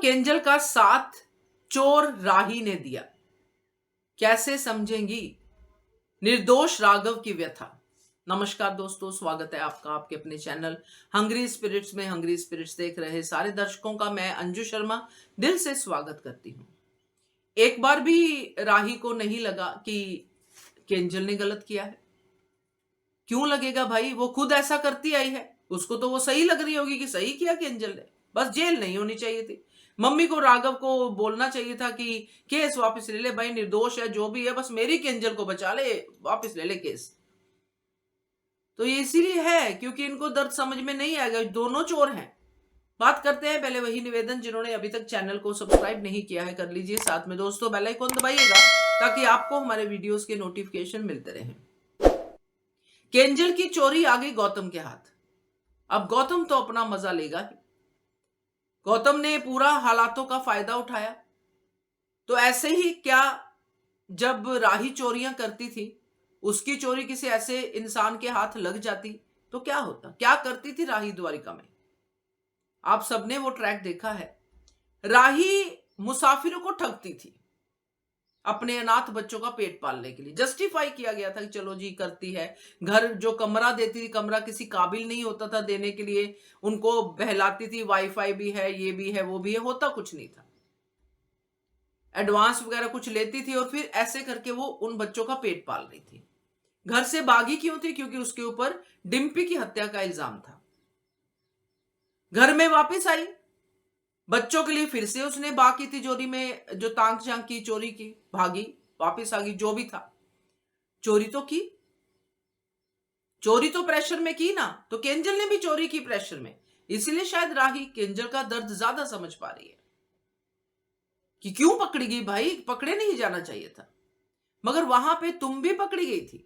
केंजल का साथ चोर राही ने दिया। कैसे समझेंगी निर्दोष राघव की व्यथा। नमस्कार दोस्तों, स्वागत है आपका आपके अपने चैनल हंग्री स्पिरिट्स में। हंग्री स्पिरिट्स देख रहे सारे दर्शकों का मैं अंजू शर्मा दिल से स्वागत करती हूं। एक बार भी राही को नहीं लगा कि केंजल ने गलत किया है। क्यों लगेगा भाई, वो खुद ऐसा करती आई है, उसको तो वो सही लग रही होगी कि सही किया केंजल ने। बस जेल नहीं होनी चाहिए थी। मम्मी को राघव को बोलना चाहिए था कि केस वापस ले ले भाई, निर्दोष है जो भी है, बस मेरी केंजल को बचा ले, वापस ले ले केस। तो ये इसीलिए है क्योंकि इनको दर्द समझ में नहीं आएगा। दोनों चोर हैं। बात करते हैं पहले वही निवेदन, जिन्होंने अभी तक चैनल को सब्सक्राइब नहीं किया है कर लीजिए, साथ में दोस्तों बेल आइकन दबाइएगा ताकि आपको हमारे वीडियोस के नोटिफिकेशन मिलते रहें। केंजल की चोरी आ गई गौतम के हाथ। अब गौतम तो अपना मजा लेगा ही। गौतम ने पूरा हालातों का फायदा उठाया। तो ऐसे ही क्या, जब राही चोरियां करती थी, उसकी चोरी किसी ऐसे इंसान के हाथ लग जाती तो क्या होता। क्या करती थी राही द्वारिका में, आप सबने वो ट्रैक देखा है। राही मुसाफिरों को ठगती थी अपने अनाथ बच्चों का पेट पालने के लिए। जस्टिफाई किया गया था कि चलो जी करती है। घर जो कमरा देती थी, कमरा किसी काबिल नहीं होता था देने के लिए, उनको बहलाती थी, वाईफाई भी है, ये भी है, वो भी है, होता कुछ नहीं था। एडवांस वगैरह कुछ लेती थी और फिर ऐसे करके वो उन बच्चों का पेट पाल रही थी। घर से भागी क्यों थी? क्योंकि उसके ऊपर डिम्पी की हत्या का इल्जाम था। घर में वापस आई, बच्चों के लिए फिर से उसने बाकी थी चोरी में, जो तांग झांग की चोरी की, भागी वापस आ गई। जो भी था चोरी तो की, चोरी तो प्रेशर में की ना। तो केंजल ने भी चोरी की प्रेशर में, इसीलिए शायद राही केंजल का दर्द ज्यादा समझ पा रही है कि क्यों पकड़ी गई भाई, पकड़े नहीं जाना चाहिए था। मगर वहां पे तुम भी पकड़ी गई थी।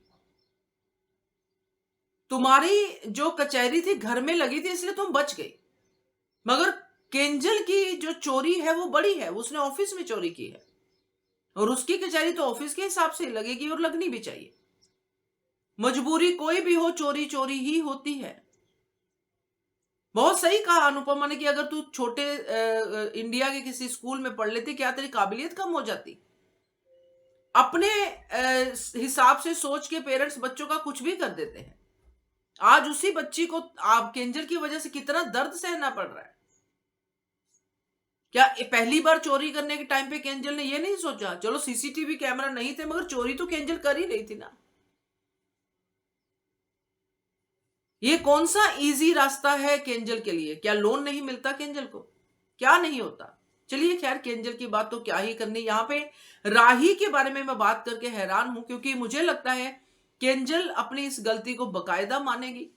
तुम्हारी जो कचहरी थी घर में लगी थी, इसलिए तुम बच गई। मगर केंजल की जो चोरी है वो बड़ी है, उसने ऑफिस में चोरी की है और उसकी कचहरी तो ऑफिस के हिसाब से लगेगी और लगनी भी चाहिए। मजबूरी कोई भी हो, चोरी चोरी ही होती है। बहुत सही कहा अनुपमा ने कि अगर तू छोटे इंडिया के किसी स्कूल में पढ़ लेती, क्या तेरी काबिलियत कम हो जाती? अपने हिसाब से सोच के पेरेंट्स बच्चों का कुछ भी कर देते हैं। आज उसी बच्ची को आप केंजल की वजह से कितना दर्द सहना पड़ रहा है। क्या पहली बार चोरी करने के टाइम पे केंजल ने ये नहीं सोचा, चलो सीसीटीवी कैमरा नहीं थे, मगर चोरी तो केंजल कर ही रही थी ना। ये कौन सा इजी रास्ता है केंजल के लिए? क्या लोन नहीं मिलता केंजल को? क्या नहीं होता? चलिए खैर, केंजल की बात तो क्या ही करनी। यहां पे राही के बारे में मैं बात करके हैरान हूं, क्योंकि मुझे लगता है केंजल अपनी इस गलती को बकायदा मानेगी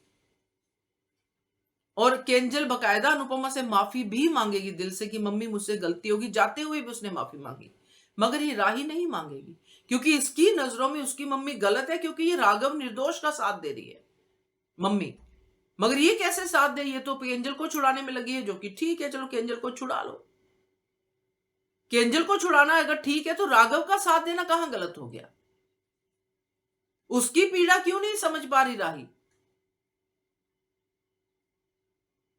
और केंजल बकायदा अनुपमा से माफी भी मांगेगी दिल से कि मम्मी मुझसे गलती होगी। जाते हुए भी उसने माफी मांगी, मगर ये राही नहीं मांगेगी क्योंकि इसकी नजरों में उसकी मम्मी गलत है, क्योंकि ये राघव निर्दोष का साथ दे रही है मम्मी। मगर ये कैसे साथ दे? ये तो केंजल को छुड़ाने में लगी है, जो कि ठीक है, चलो केंजल को छुड़ा लो। केंजल को छुड़ाना अगर ठीक है तो राघव का साथ देना कहां गलत हो गया? उसकी पीड़ा क्यों नहीं समझ पा रही राही,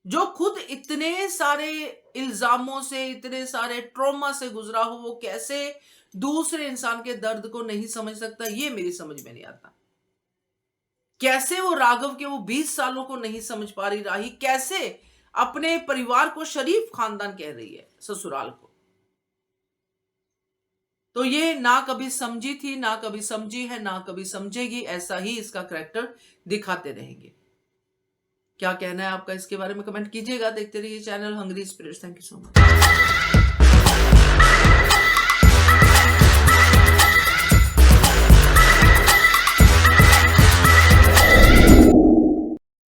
जो खुद इतने सारे इल्जामों से, इतने सारे ट्रॉमा से गुजरा हो, वो कैसे दूसरे इंसान के दर्द को नहीं समझ सकता? ये मेरी समझ में नहीं आता। कैसे वो राघव के वो 20 सालों को नहीं समझ पा रही राही? कैसे अपने परिवार को शरीफ खानदान कह रही है, ससुराल को? तो ये ना कभी समझी थी, ना कभी समझी है, ना कभी समझेगी। ऐसा ही इसका करैक्टर दिखाते रहेंगे। क्या कहना है आपका इसके बारे में? कमेंट कीजिएगा। देखते रहिए channel hungry spirits. Thank you so much.